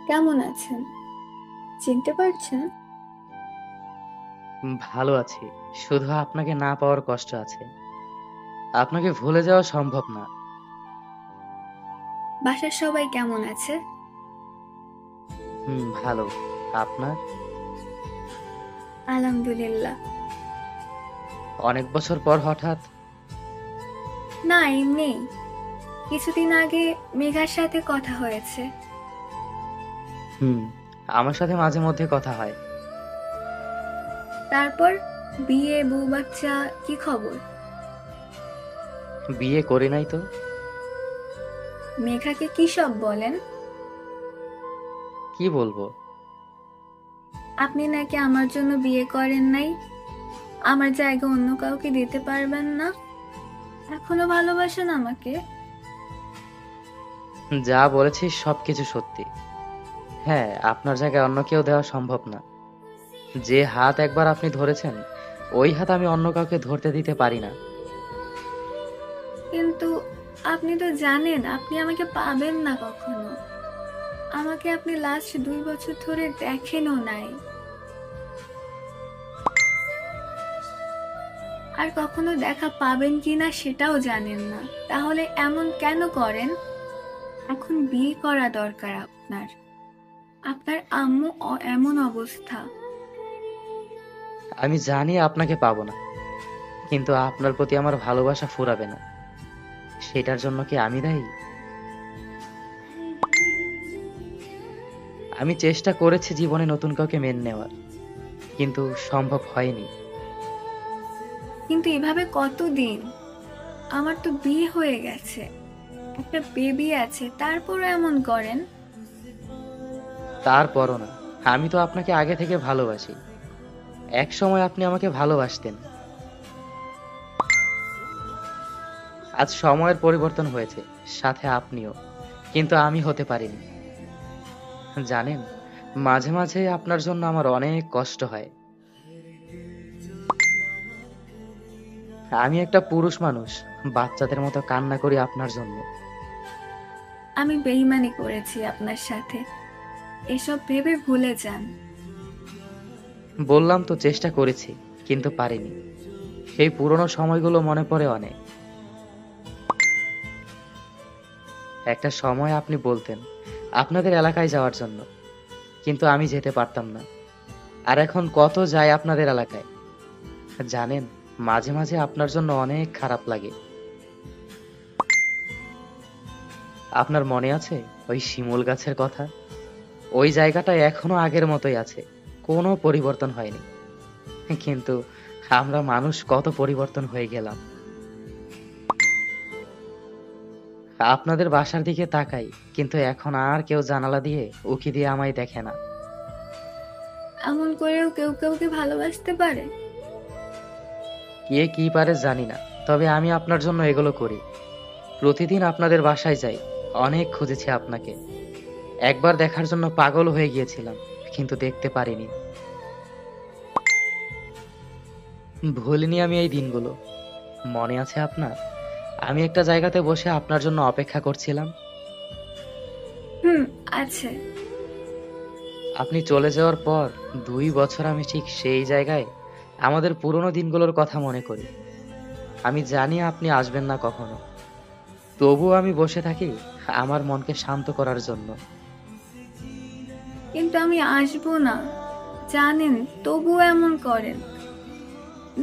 কেমন আছেন? চিনতে পারছেন? ভালো আছি। শুধু আপনাকে না পাওয়ার কষ্ট আছে। আপনাকে ভুলে যাওয়া সম্ভব না। বাসার সবাই কেমন আছে? ভালো। আপনার? আলহামদুলিল্লাহ। অনেক বছর পর হঠাৎ? না, এমনি। কিছুদিন আগে মেঘার সাথে কথা হয়েছে। হুম, আমার সাথে মাঝে মধ্যে কথা হয়। তারপর বিয়ে, বউ বাচ্চা, কি খবর? বিয়ে করি নাই তো। মেঘাকে কি সব বলেন? কি বলবো? আপনি নাকি আমার জন্য বিয়ে করেন নাই, আমার জায়গা অন্য কাউকে দিতে পারবেন না, এখনো ভালোবাসেন আমাকে? যা বলেছি সবকিছু সত্যি। হ্যাঁ, আপনার জায়গায় অন্য কেউ দেওয়া সম্ভব না। যে হাত একবার আপনি ধরেছেন, ওই হাত আমি অন্য কাউকে ধরতে দিতে পারি না। কিন্তু আপনি তো জানেন আপনি আমাকে পাবেন না কখনো। আমাকে আপনি লাস্ট 2 বছর ধরে দেখেনও নাই, আর কখনো দেখা পাবেন কিনা সেটাও জানেন না। তাহলে এমন কেন করেন? এখন বিয়ে করা দরকার আপনার। আপনার আম্মু এমন অবস্থা। আমি জানি আপনাকে পাবো না, কিন্তু আপনার প্রতি আমার ভালোবাসা ফুরাবে না। সেটার জন্য কি আমি দায়ী? আমি চেষ্টা করেছি জীবনে নতুন কাউকে মেনে নেওয়ার, কিন্তু সম্ভব হয়নি। কিন্তু এভাবে কতদিন? আমার তো বিয়ে হয়ে গেছে, একটা বেবি আছে, তারপরও এমন করেন? তারপরও না, আমি তো আপনাকে আগে থেকে ভালোবাসি। এক সময় আপনি আমাকে ভালোবাসতেন। আজ সময়ের পরিবর্তন হয়েছে, সাথে আপনিও, কিন্তু আমি হতে পারিনি। জানেন, মাঝে মাঝে আপনার জন্য আমার অনেক কষ্ট হয়। আমি একটা পুরুষ মানুষ, বাচ্চাদের মতো কান্না করি আপনার জন্য। আমি বেইমানি করেছি আপনার সাথে, এসব ভেবে ভুলে যান। বললাম তো চেষ্টা করেছি, কিন্তু পারিনি। সেই পুরনো সময়গুলো মনে পড়ে অনেক। একটা সময় আপনি বলতেন আপনাদের এলাকায় যাওয়ার জন্য, কিন্তু আমি যেতে পারতাম না। আর এখন কত যায় আপনাদের এলাকায়। জানেন, মাঝে মাঝে আপনার জন্য অনেক খারাপ লাগে। আপনার মনে আছে ওই শিমুল গাছের কথা? ওই জায়গাটা এখনো আগের মতোই আছে, কোনো পরিবর্তন হয়নি। কিন্তু আমরা মানুষ কত পরিবর্তন হয়ে গেলাম। আপনাদের বাসার দিকে তাকাই, কিন্তু এখন আর কেউ জানালা দিয়ে উকি দিয়ে আমায় দেখে না। এমন করেও কেউ কাউকে ভালোবাসতে পারে? কে কি পারে জানি না, তবে আমি আপনার জন্য এগুলো করি। প্রতিদিন আপনাদের বাসায় যাই, অনেক খুঁজেছি আপনাকে। একবার দেখার জন্য পাগল হয়ে গিয়েছিলাম, কিন্তু দেখতে পারিনি। ভুলিনি আমি এই দিনগুলো। মনে আছে আপনার? আমি একটা জায়গাতে বসে আপনার জন্য অপেক্ষা করছিলাম। হুম, আছে। আপনি চলে যাওয়ার পর 2 বছর আমি ঠিক সেই জায়গায় আমাদের পুরনো দিনগুলোর কথা মনে করি। আমি জানি আপনি আসবেন না কখনো, তবুও আমি বসে থাকি আমার মনকে শান্ত করার জন্য। কিন্তু আমি আসবো না, জানেন, তবুও এমন করেন।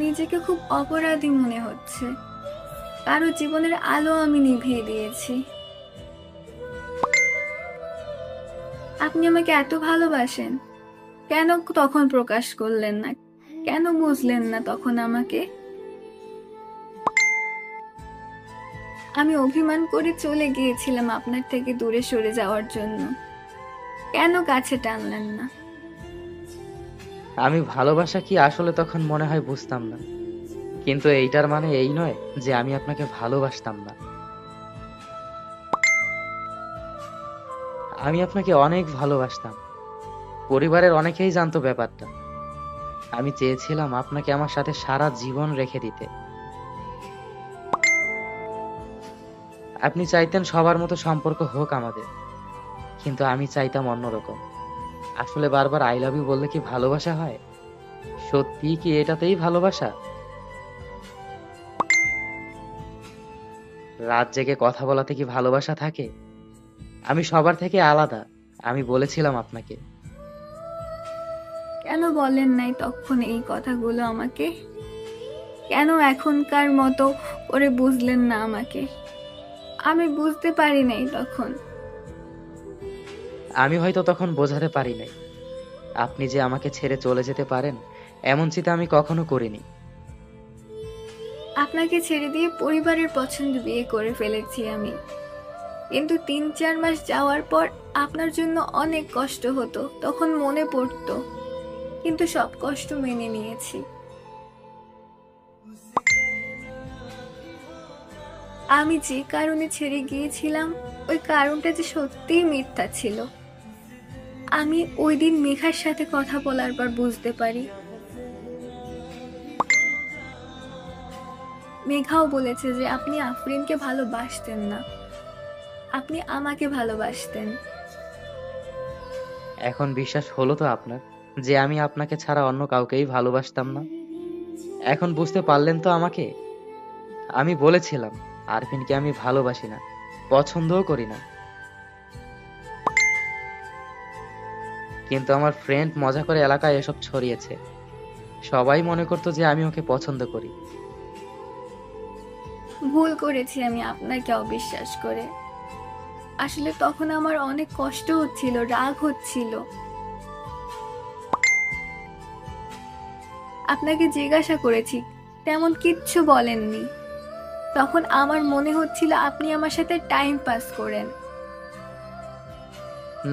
নিজেকে খুব অপরাধী মনে হচ্ছে। কারো জীবনের আলো আমি নিভিয়ে দিয়েছি। আপনি আমাকে এত ভালোবাসেন, কেন তখন প্রকাশ করলেন না? কেন বুঝলেন না তখন আমাকে? আমি অভিমান করে চলে গিয়েছিলাম আপনার থেকে দূরে সরে যাওয়ার জন্য, কেন কাছে টানলেন না? আমি ভালোবাসা কি আসলে তখন মনে হয় বুঝতাম না, কিন্তু এইটার মানে এই নয় যে আমি আপনাকে ভালোবাসতাম না। আমি আপনাকে অনেক ভালোবাসতাম। পরিবারের অনেকেই জানতো ব্যাপারটা। আমি চেয়েছিলাম আপনাকে আমার সাথে সারা জীবন রেখে দিতে। আপনি চাইতেন সবার মতো সম্পর্ক হোক আমাদের, কিন্তু আমি চাইতাম অন্যরকম। আসলে বারবার আই লাভ ইউ বললে কি ভালোবাসা হয়? সত্যিই কি এটাতেই ভালোবাসা? রাত জেগে কথা বলাতে কি ভালোবাসা থাকে? আমি সবার থেকে আলাদা। আমি বলেছিলাম আপনাকে। কেন বলেন নাই তখন এই কথাগুলো আমাকে? কেন এখনকার মতো করে বুঝলেন না আমাকে? আমি বুঝতে পারি নাই তখন। আমি হয়তো তখন বোঝাতে পারি নাই। আপনি যে আমাকে ছেড়ে চলে যেতে পারেন, এমন চিন্তা আমি কখনো করিনি। আপনাকে ছেড়ে দিয়ে পরিবারের পছন্দ বিয়ে করে ফেলেছি আমি। কিন্তু 3-4 মাস যাওয়ার পর আপনার জন্য অনেক কষ্ট হতো, তখন মনে পড়তো। কিন্তু সব কষ্ট মেনে নিয়েছি। আমি যে কারণে ছেড়ে গিয়েছিলাম, ওই কারণটা যে সত্যিই মিথ্যা ছিল। আমি ওই দিন মেঘার সাথে কথা বলার পর বুঝতে পারি। মেঘাও বলেছে যে আপনি আফরিনকে ভালোবাসতেন না, আপনি আমাকে ভালোবাসতেন। এখন বিশ্বাস হলো তো আপনার যে আমি আপনাকে ছাড়া অন্য কাউকেই ভালোবাসতাম না? এখন বুঝতে পারলেন তো আমাকে? আমি বলেছিলাম আরফিনকে আমি ভালোবাসি না, পছন্দও করি না। কিন্তু আমার ফ্রেন্ড মজা করে এলাকায় এসব ছড়িয়েছে। সবাই মনে করতো যে আমি ওকে পছন্দ করি। ভুল করেছি আমি আপনাকে অবিশ্বাস করে। আসলে তখন আমার অনেক কষ্ট হচ্ছিল, রাগ হচ্ছিল। আপনাকে জিজ্ঞাসা করেছি, তেমন কিচ্ছু বলেননি। তখন আমার মনে হচ্ছিল আপনি আমার সাথে টাইম পাস করেন।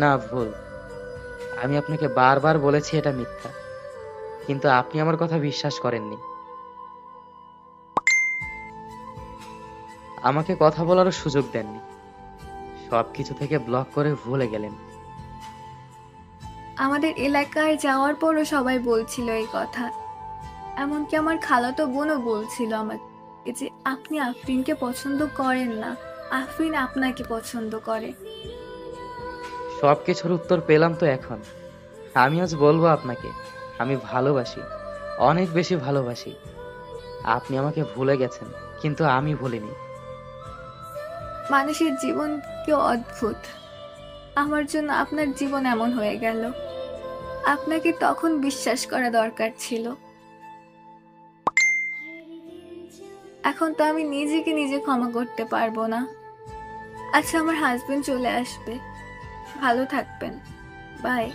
না, ভুল। আমি আপনাকে বারবার বলেছি এটা মিথ্যা, কিন্তু আপনি আমার কথা বিশ্বাস করেননি। আমাকে কথা বলারও সুযোগ দেননি। সবকিছু থেকে ব্লক করে ভুলে গেলেন। আমাদের এলাকায় যাওয়ার পরও সবাই বলছিল এই কথা। এমনকি আমার খালাতো বোনও বলছিল আমাকে যে আপনি আফরিনকে পছন্দ করেন না, আফরিন আপনাকে পছন্দ করে। সবকিছুর উত্তর পেলাম তো এখন। আমি আজ বলবো আপনাকে, আমি ভালোবাসি, অনেক বেশি ভালোবাসি। আপনি আমাকে ভুলে গেছেন, কিন্তু আমি ভুলিনি। মানুষের জীবন কি অদ্ভুত। আমার জন্য আপনার জীবন এমন হয়ে গেল। আপনাকে তখন বিশ্বাস করা দরকার ছিল। এখন তো আমি নিজেকে নিজে ক্ষমা করতে পারবো না। আচ্ছা, আমার হাজবেন্ড চলে আসবে। ভালো থাকবেন। বাই।